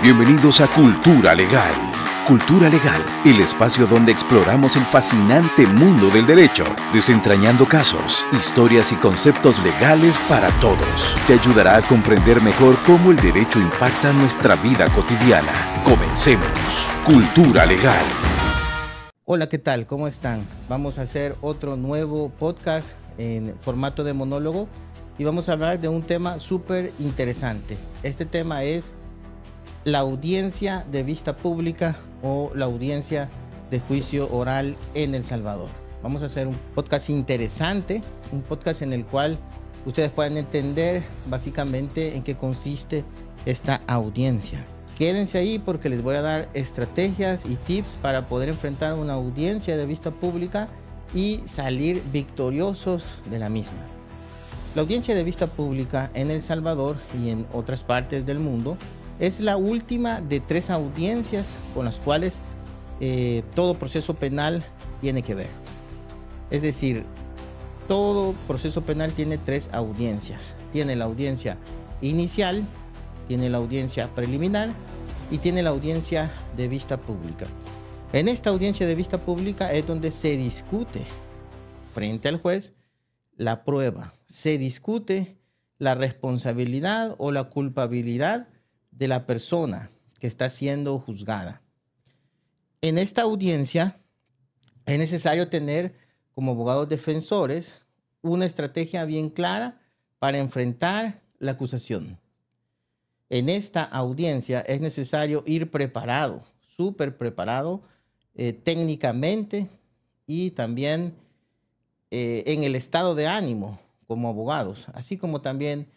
Bienvenidos a Cultura Legal. Cultura Legal, el espacio donde exploramos el fascinante mundo del derecho, desentrañando casos, historias y conceptos legales para todos. Te ayudará a comprender mejor cómo el derecho impacta nuestra vida cotidiana. Comencemos. Cultura Legal. Hola, ¿qué tal? ¿Cómo están? Vamos a hacer otro nuevo podcast en formato de monólogo y vamos a hablar de un tema súper interesante. Este tema es la audiencia de vista pública o la audiencia de juicio oral en El Salvador. Vamos a hacer un podcast interesante, un podcast en el cual ustedes puedan entender básicamente en qué consiste esta audiencia. Quédense ahí porque les voy a dar estrategias y tips para poder enfrentar una audiencia de vista pública y salir victoriosos de la misma. La audiencia de vista pública en El Salvador y en otras partes del mundo es la última de 3 audiencias con las cuales todo proceso penal tiene que ver. Es decir, todo proceso penal tiene 3 audiencias. Tiene la audiencia inicial, tiene la audiencia preliminar y tiene la audiencia de vista pública. En esta audiencia de vista pública es donde se discute frente al juez la prueba. Se discute la responsabilidad o la culpabilidad de la persona que está siendo juzgada. En esta audiencia es necesario tener como abogados defensores una estrategia bien clara para enfrentar la acusación. En esta audiencia es necesario ir preparado, súper preparado técnicamente y también en el estado de ánimo como abogados, así como también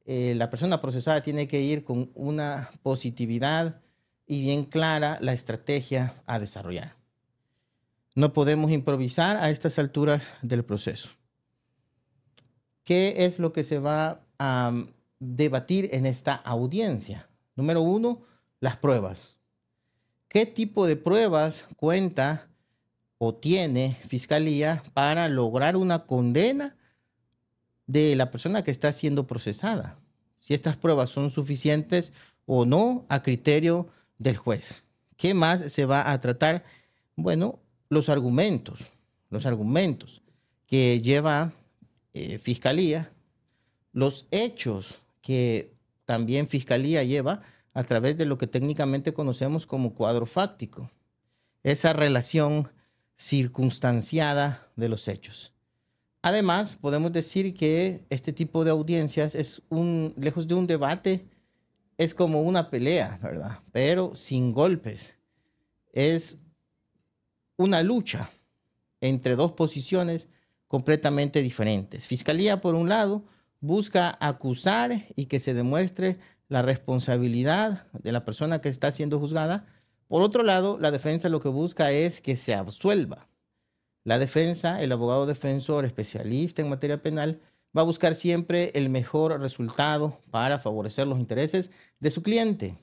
la persona procesada tiene que ir con una positividad y bien clara la estrategia a desarrollar. No podemos improvisar a estas alturas del proceso. ¿Qué es lo que se va a debatir en esta audiencia? Número 1, las pruebas. ¿Qué tipo de pruebas cuenta o tiene Fiscalía para lograr una condena de la persona que está siendo procesada? Si estas pruebas son suficientes o no a criterio del juez. ¿Qué más se va a tratar? Bueno, los argumentos que lleva Fiscalía, los hechos que también Fiscalía lleva a través de lo que técnicamente conocemos como cuadro fáctico, esa relación circunstanciada de los hechos. Además, podemos decir que este tipo de audiencias es lejos de un debate, es como una pelea, ¿verdad? Pero sin golpes. Es una lucha entre 2 posiciones completamente diferentes. Fiscalía, por un lado, busca acusar y que se demuestre la responsabilidad de la persona que está siendo juzgada. Por otro lado, la defensa lo que busca es que se absuelva. La defensa, el abogado defensor especialista en materia penal, va a buscar siempre el mejor resultado para favorecer los intereses de su cliente.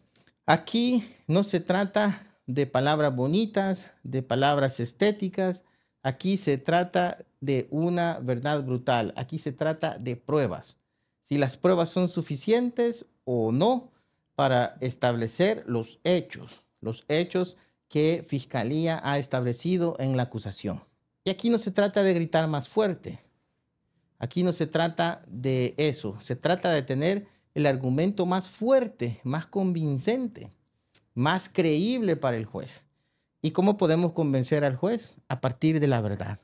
Aquí no se trata de palabras bonitas, de palabras estéticas. Aquí se trata de una verdad brutal. Aquí se trata de pruebas. Si las pruebas son suficientes o no para establecer los hechos que Fiscalía ha establecido en la acusación. Y aquí no se trata de gritar más fuerte. Aquí no se trata de eso. Se trata de tener el argumento más fuerte, más convincente, más creíble para el juez. ¿Y cómo podemos convencer al juez? A partir de la verdad.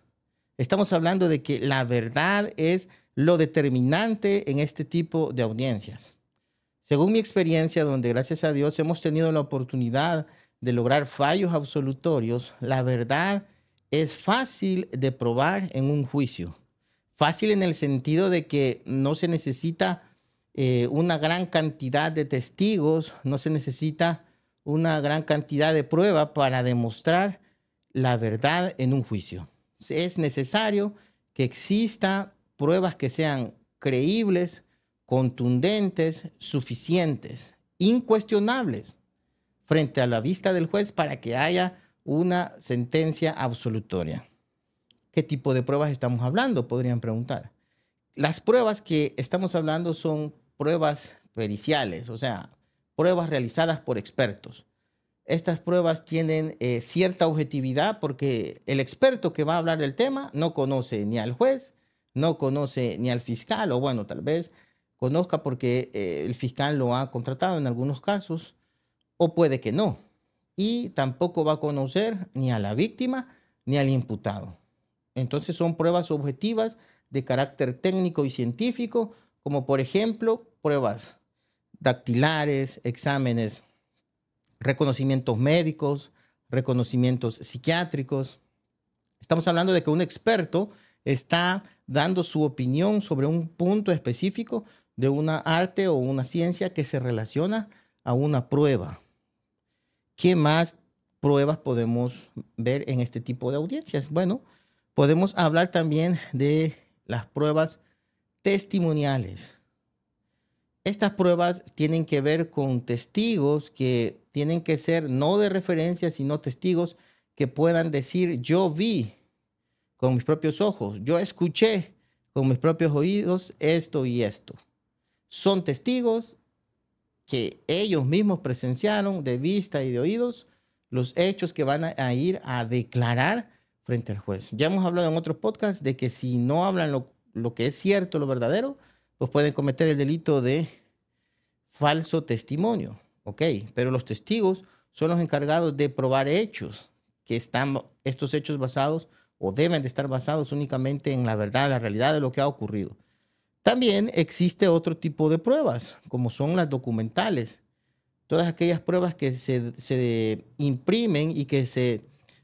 Estamos hablando de que la verdad es lo determinante en este tipo de audiencias. Según mi experiencia, donde gracias a Dios hemos tenido la oportunidad de lograr fallos absolutorios, la verdad es fácil de probar en un juicio. Fácil en el sentido de que no se necesita una gran cantidad de testigos, no se necesita una gran cantidad de pruebas para demostrar la verdad en un juicio. Es necesario que exista pruebas que sean creíbles, contundentes, suficientes, incuestionables frente a la vista del juez para que haya una sentencia absolutoria. ¿Qué tipo de pruebas estamos hablando? Podrían preguntar. Las pruebas que estamos hablando son pruebas periciales, o sea, pruebas realizadas por expertos. Estas pruebas tienen cierta objetividad porque el experto que va a hablar del tema no conoce ni al juez, no conoce ni al fiscal, o bueno, tal vez conozca porque el fiscal lo ha contratado en algunos casos, o puede que no. Y tampoco va a conocer ni a la víctima ni al imputado. Entonces son pruebas objetivas de carácter técnico y científico, como por ejemplo pruebas dactilares, exámenes, reconocimientos médicos, reconocimientos psiquiátricos. Estamos hablando de que un experto está dando su opinión sobre un punto específico de una arte o una ciencia que se relaciona a una prueba. ¿Qué más pruebas podemos ver en este tipo de audiencias? Bueno, podemos hablar también de las pruebas testimoniales. Estas pruebas tienen que ver con testigos que tienen que ser no de referencia, sino testigos que puedan decir, yo vi con mis propios ojos, yo escuché con mis propios oídos esto y esto. Son testigos que ellos mismos presenciaron de vista y de oídos los hechos que van a ir a declarar frente al juez. Ya hemos hablado en otros podcasts de que si no hablan lo que es cierto, lo verdadero, pues pueden cometer el delito de falso testimonio. Ok, pero los testigos son los encargados de probar hechos, que están estos hechos basados o deben de estar basados únicamente en la verdad, la realidad de lo que ha ocurrido. También existe otro tipo de pruebas, como son las documentales. Todas aquellas pruebas que se imprimen y que se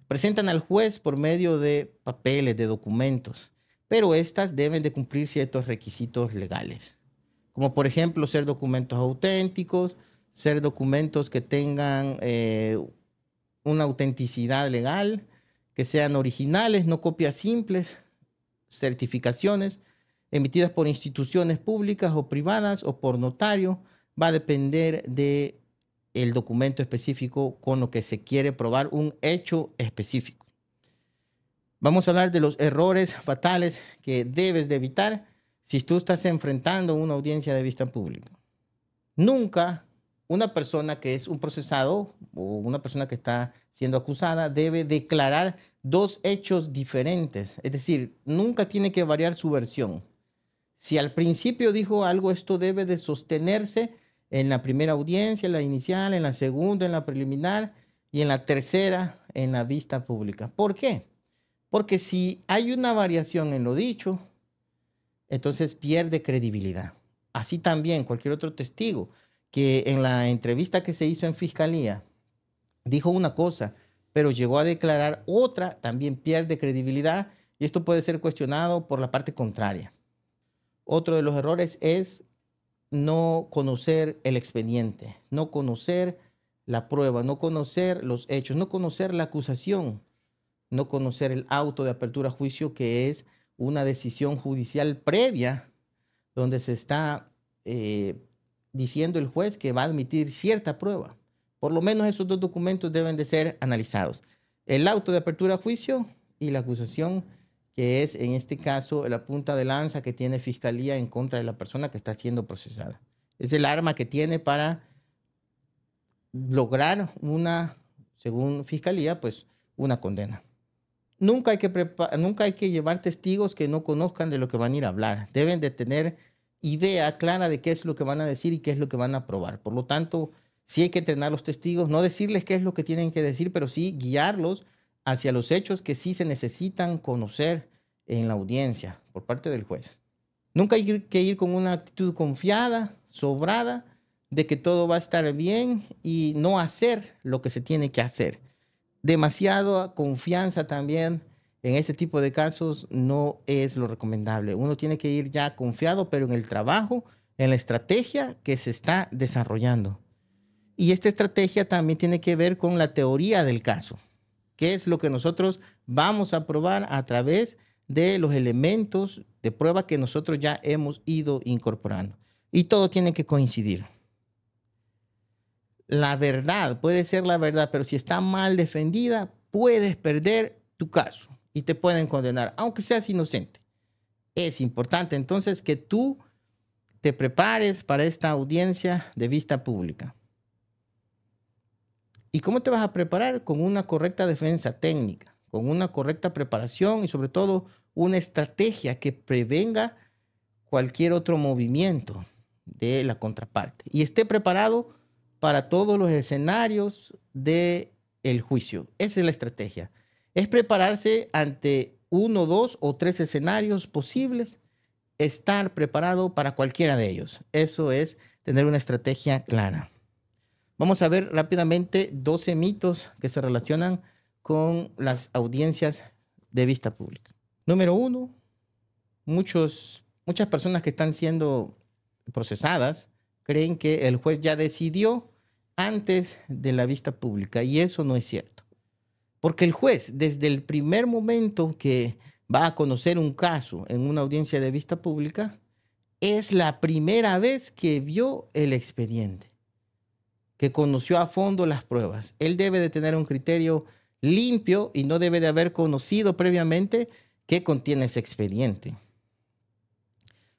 presentan al juez por medio de papeles, de documentos. Pero estas deben de cumplir ciertos requisitos legales. Como por ejemplo ser documentos auténticos, ser documentos que tengan una autenticidad legal, que sean originales, no copias simples, certificaciones emitidas por instituciones públicas o privadas o por notario. Va a depender del documento específico con lo que se quiere probar un hecho específico. Vamos a hablar de los errores fatales que debes de evitar si tú estás enfrentando una audiencia de vista pública. Nunca una persona que es un procesado o una persona que está siendo acusada debe declarar dos hechos diferentes. Es decir, nunca tiene que variar su versión. Si al principio dijo algo, esto debe de sostenerse en la primera audiencia, en la inicial, en la segunda, en la preliminar y en la tercera, en la vista pública. ¿Por qué? Porque si hay una variación en lo dicho, entonces pierde credibilidad. Así también cualquier otro testigo que en la entrevista que se hizo en fiscalía dijo una cosa, pero llegó a declarar otra, también pierde credibilidad y esto puede ser cuestionado por la parte contraria. Otro de los errores es no conocer el expediente, no conocer la prueba, no conocer los hechos, no conocer la acusación, no conocer el auto de apertura a juicio, que es una decisión judicial previa donde se está diciendo el juez que va a admitir cierta prueba. Por lo menos esos dos documentos deben de ser analizados. El auto de apertura a juicio y la acusación, que es en este caso la punta de lanza que tiene fiscalía en contra de la persona que está siendo procesada. Es el arma que tiene para lograr según fiscalía, pues una condena. Nunca hay que llevar testigos que no conozcan de lo que van a ir a hablar. Deben de tener idea clara de qué es lo que van a decir y qué es lo que van a probar. Por lo tanto, sí hay que entrenar a los testigos, no decirles qué es lo que tienen que decir, pero sí guiarlos hacia los hechos que sí se necesitan conocer en la audiencia por parte del juez. Nunca hay que ir con una actitud confiada, sobrada, de que todo va a estar bien y no hacer lo que se tiene que hacer. Demasiada confianza también en este tipo de casos no es lo recomendable. Uno tiene que ir ya confiado, pero en el trabajo, en la estrategia que se está desarrollando. Y esta estrategia también tiene que ver con la teoría del caso. ¿Qué es lo que nosotros vamos a probar a través de los elementos de prueba que nosotros ya hemos ido incorporando? Y todo tiene que coincidir. La verdad puede ser la verdad, pero si está mal defendida, puedes perder tu caso y te pueden condenar, aunque seas inocente. Es importante entonces que tú te prepares para esta audiencia de vista pública. ¿Y cómo te vas a preparar? Con una correcta defensa técnica, con una correcta preparación y sobre todo una estrategia que prevenga cualquier otro movimiento de la contraparte y esté preparado para todos los escenarios del juicio. Esa es la estrategia. Es prepararse ante 1, 2 o 3 escenarios posibles, estar preparado para cualquiera de ellos. Eso es tener una estrategia clara. Vamos a ver rápidamente 12 mitos que se relacionan con las audiencias de vista pública. Número 1, muchas personas que están siendo procesadas creen que el juez ya decidió antes de la vista pública y eso no es cierto. Porque el juez, desde el primer momento que va a conocer un caso en una audiencia de vista pública, es la primera vez que vio el expediente, que conoció a fondo las pruebas. Él debe de tener un criterio limpio y no debe de haber conocido previamente qué contiene ese expediente.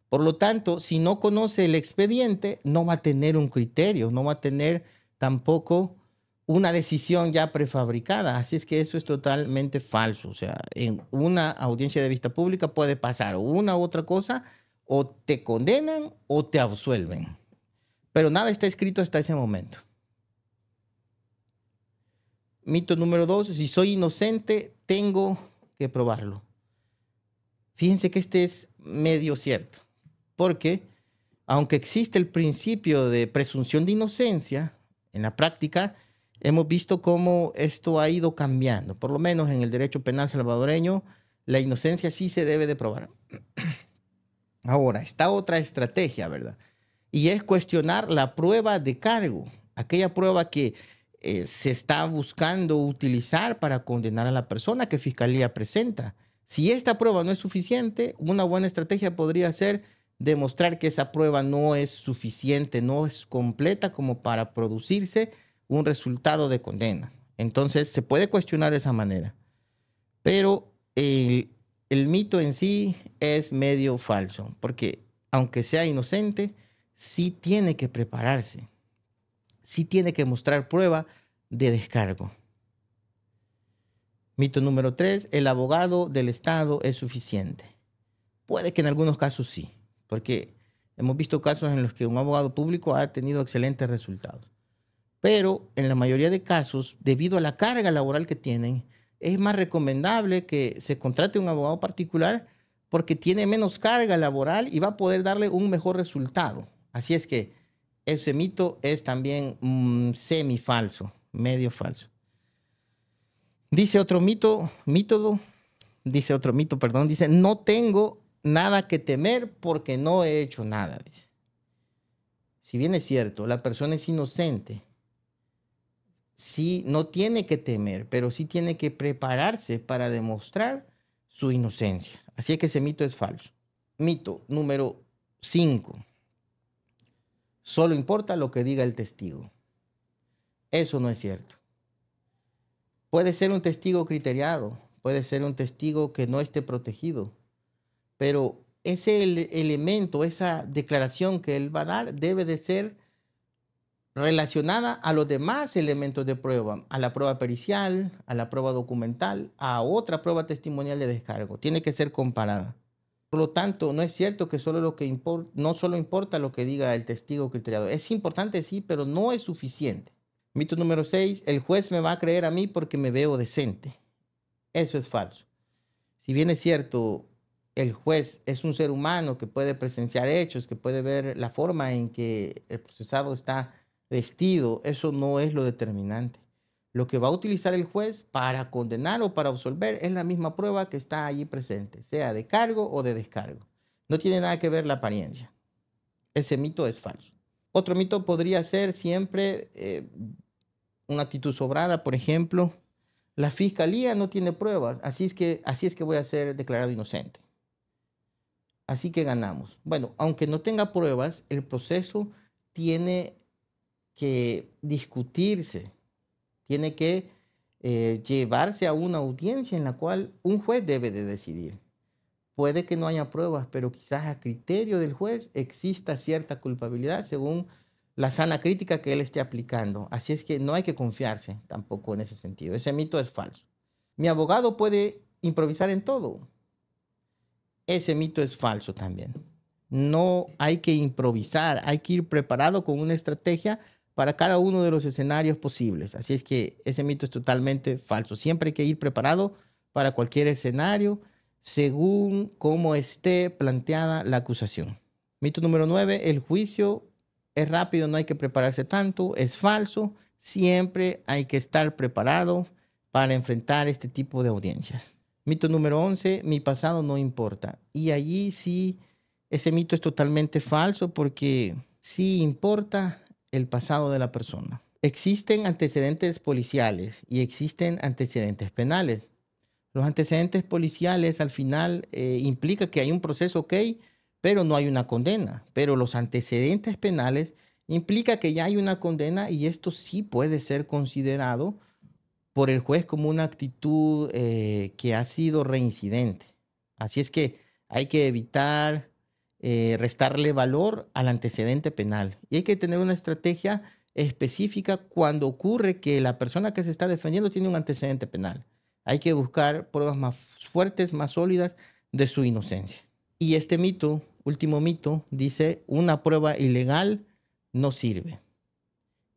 Por lo tanto, si no conoce el expediente, no va a tener un criterio, no va a tener tampoco una decisión ya prefabricada. Así es que eso es totalmente falso. O sea, en una audiencia de vista pública puede pasar una u otra cosa, o te condenan o te absuelven. Pero nada está escrito hasta ese momento. Mito número 2, si soy inocente, tengo que probarlo. Fíjense que este es medio cierto, porque aunque existe el principio de presunción de inocencia, en la práctica hemos visto cómo esto ha ido cambiando. Por lo menos en el derecho penal salvadoreño, la inocencia sí se debe de probar. Ahora, está otra estrategia, ¿verdad? Y es cuestionar la prueba de cargo, aquella prueba que se está buscando utilizar para condenar a la persona que Fiscalía presenta. Si esta prueba no es suficiente, una buena estrategia podría ser demostrar que esa prueba no es suficiente, no es completa como para producirse un resultado de condena. Entonces, se puede cuestionar de esa manera. Pero el mito en sí es medio falso, porque aunque sea inocente, sí tiene que prepararse, sí tiene que mostrar prueba de descargo. Mito número 3, el abogado del Estado es suficiente. Puede que en algunos casos sí, porque hemos visto casos en los que un abogado público ha tenido excelentes resultados. Pero en la mayoría de casos, debido a la carga laboral que tienen, es más recomendable que se contrate un abogado particular porque tiene menos carga laboral y va a poder darle un mejor resultado. Así es que ese mito es también semifalso, medio falso. Dice otro mito, dice, no tengo nada que temer porque no he hecho nada. Dice. Si bien es cierto, la persona es inocente, sí no tiene que temer, pero sí tiene que prepararse para demostrar su inocencia. Así es que ese mito es falso. Mito número 5. Solo importa lo que diga el testigo. Eso no es cierto. Puede ser un testigo criteriado, puede ser un testigo que no esté protegido, pero ese elemento, esa declaración que él va a dar debe de ser relacionada a los demás elementos de prueba, a la prueba pericial, a la prueba documental, a otra prueba testimonial de descargo. Tiene que ser comparada. Por lo tanto, no es cierto que no solo importa lo que diga el testigo criteriado. Es importante, sí, pero no es suficiente. Mito número 6, el juez me va a creer a mí porque me veo decente. Eso es falso. Si bien es cierto, el juez es un ser humano que puede presenciar hechos, que puede ver la forma en que el procesado está vestido, eso no es lo determinante. Lo que va a utilizar el juez para condenar o para absolver es la misma prueba que está allí presente, sea de cargo o de descargo. No tiene nada que ver la apariencia. Ese mito es falso. Otro mito podría ser siempre una actitud sobrada, por ejemplo. La fiscalía no tiene pruebas, así es que voy a ser declarado inocente. Así que ganamos. Bueno, aunque no tenga pruebas, el proceso tiene que discutirse, tiene que llevarse a una audiencia en la cual un juez debe de decidir. Puede que no haya pruebas, pero quizás a criterio del juez exista cierta culpabilidad según la sana crítica que él esté aplicando. Así es que no hay que confiarse tampoco en ese sentido. Ese mito es falso. Mi abogado puede improvisar en todo. Ese mito es falso también. No hay que improvisar, hay que ir preparado con una estrategia para cada uno de los escenarios posibles. Así es que ese mito es totalmente falso. Siempre hay que ir preparado para cualquier escenario según cómo esté planteada la acusación. Mito número 9, el juicio es rápido, no hay que prepararse tanto, es falso. Siempre hay que estar preparado para enfrentar este tipo de audiencias. Mito número 11, mi pasado no importa. Y allí sí, ese mito es totalmente falso porque sí importa el pasado de la persona. Existen antecedentes policiales y existen antecedentes penales. Los antecedentes policiales al final implica que hay un proceso, ok, pero no hay una condena. Pero los antecedentes penales implica que ya hay una condena y esto sí puede ser considerado por el juez como una actitud que ha sido reincidente. Así es que hay que evitar restarle valor al antecedente penal. Y hay que tener una estrategia específica cuando ocurre que la persona que se está defendiendo tiene un antecedente penal. Hay que buscar pruebas más fuertes, más sólidas de su inocencia. Y este mito, último mito, dice, una prueba ilegal no sirve.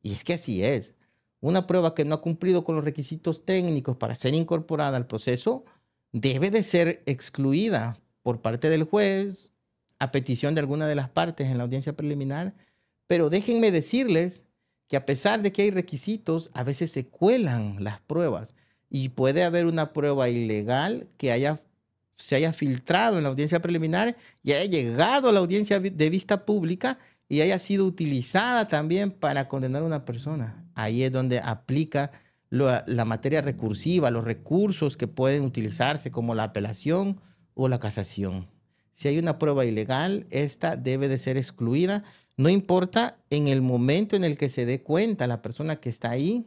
Y es que así es. Una prueba que no ha cumplido con los requisitos técnicos para ser incorporada al proceso debe de ser excluida por parte del juez a petición de alguna de las partes en la audiencia preliminar. Pero déjenme decirles que a pesar de que hay requisitos, a veces se cuelan las pruebas y puede haber una prueba ilegal que se haya filtrado en la audiencia preliminar y haya llegado a la audiencia de vista pública y haya sido utilizada también para condenar a una persona. Ahí es donde aplica la materia recursiva, los recursos que pueden utilizarse como la apelación o la casación. Si hay una prueba ilegal, esta debe de ser excluida. No importa en el momento en el que se dé cuenta la persona que está ahí,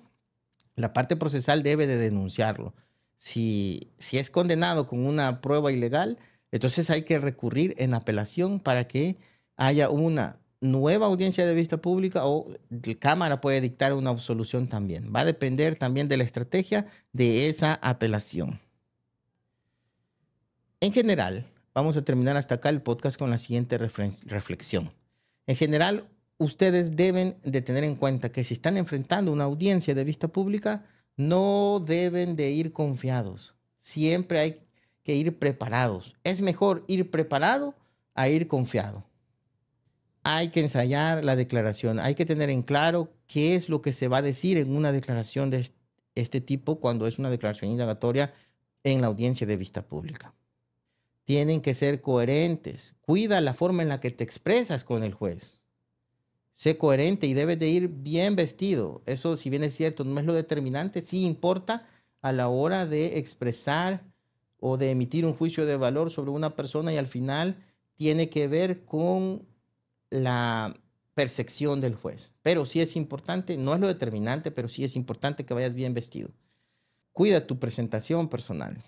la parte procesal debe de denunciarlo. Si es condenado con una prueba ilegal, entonces hay que recurrir en apelación para que haya una nueva audiencia de vista pública o la Cámara puede dictar una absolución también. Va a depender también de la estrategia de esa apelación. En general, vamos a terminar hasta acá el podcast con la siguiente reflexión. En general, ustedes deben de tener en cuenta que si están enfrentando una audiencia de vista pública, no deben de ir confiados. Siempre hay que ir preparados. Es mejor ir preparado a ir confiado. Hay que ensayar la declaración. Hay que tener en claro qué es lo que se va a decir en una declaración de este tipo cuando es una declaración indagatoria en la audiencia de vista pública. Tienen que ser coherentes. Cuida la forma en la que te expresas con el juez. Sé coherente y debes de ir bien vestido. Eso, si bien es cierto, no es lo determinante, sí importa a la hora de expresar o de emitir un juicio de valor sobre una persona y al final tiene que ver con la percepción del juez. Pero sí es importante, no es lo determinante, pero sí es importante que vayas bien vestido. Cuida tu presentación personal.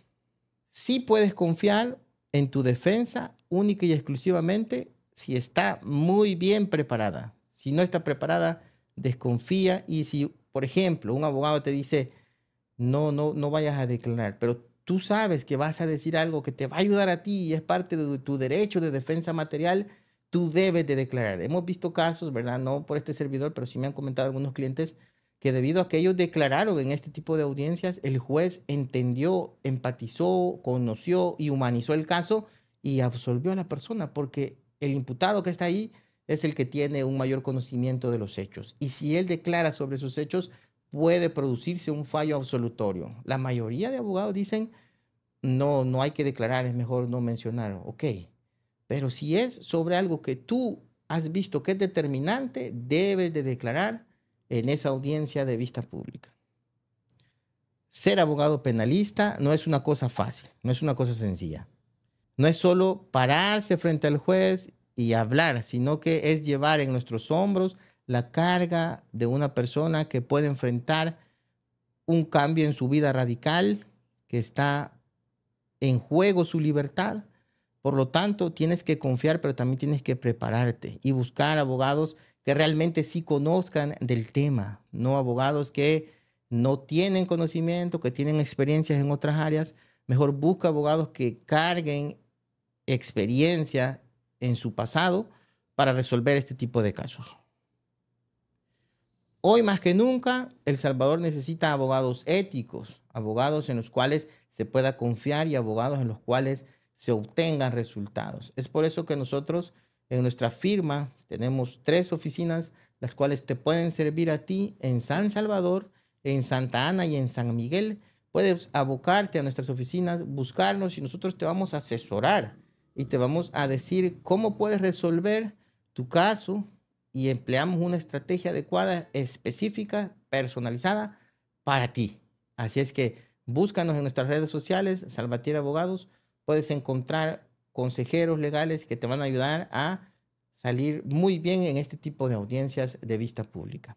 Sí puedes confiar en tu defensa única y exclusivamente si está muy bien preparada. Si no está preparada, desconfía. Y si, por ejemplo, un abogado te dice, no vayas a declarar, pero tú sabes que vas a decir algo que te va a ayudar a ti y es parte de tu derecho de defensa material, tú debes de declarar. Hemos visto casos, ¿verdad? No por este servidor, pero sí me han comentado algunos clientes que debido a que ellos declararon en este tipo de audiencias, el juez entendió, empatizó, conoció y humanizó el caso y absolvió a la persona porque el imputado que está ahí es el que tiene un mayor conocimiento de los hechos. Y si él declara sobre esos hechos, puede producirse un fallo absolutorio. La mayoría de abogados dicen, no hay que declarar, es mejor no mencionar. Ok, pero si es sobre algo que tú has visto que es determinante, debes de declarar en esa audiencia de vista pública. Ser abogado penalista no es una cosa fácil, no es una cosa sencilla. No es solo pararse frente al juez y hablar, sino que es llevar en nuestros hombros la carga de una persona que puede enfrentar un cambio en su vida radical, que está en juego su libertad. Por lo tanto, tienes que confiar, pero también tienes que prepararte y buscar abogados que realmente sí conozcan del tema, no abogados que no tienen conocimiento, que tienen experiencias en otras áreas. Mejor busca abogados que carguen experiencia en su pasado para resolver este tipo de casos. Hoy más que nunca, El Salvador necesita abogados éticos, abogados en los cuales se pueda confiar y abogados en los cuales se obtengan resultados. Es por eso que nosotros en nuestra firma tenemos 3 oficinas, las cuales te pueden servir a ti en San Salvador, en Santa Ana y en San Miguel. Puedes abocarte a nuestras oficinas, buscarnos y nosotros te vamos a asesorar y te vamos a decir cómo puedes resolver tu caso y empleamos una estrategia adecuada, específica, personalizada para ti. Así es que búscanos en nuestras redes sociales, Salvatierra Abogados. Puedes encontrar consejeros legales que te van a ayudar a salir muy bien en este tipo de audiencias de vista pública.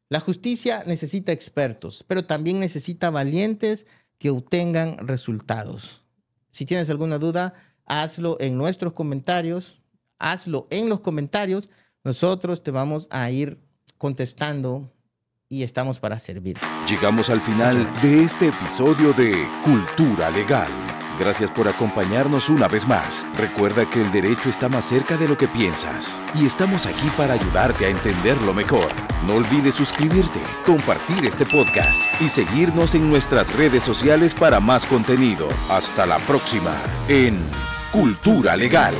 La justicia necesita expertos, pero también necesita valientes que obtengan resultados. Si tienes alguna duda, hazlo en nuestros comentarios, hazlo en los comentarios. Nosotros te vamos a ir contestando y estamos para servir. Llegamos al final de este episodio de Cultura Legal. Gracias por acompañarnos una vez más. Recuerda que el derecho está más cerca de lo que piensas y estamos aquí para ayudarte a entenderlo mejor. No olvides suscribirte, compartir este podcast y seguirnos en nuestras redes sociales para más contenido. Hasta la próxima en Cultura Legal.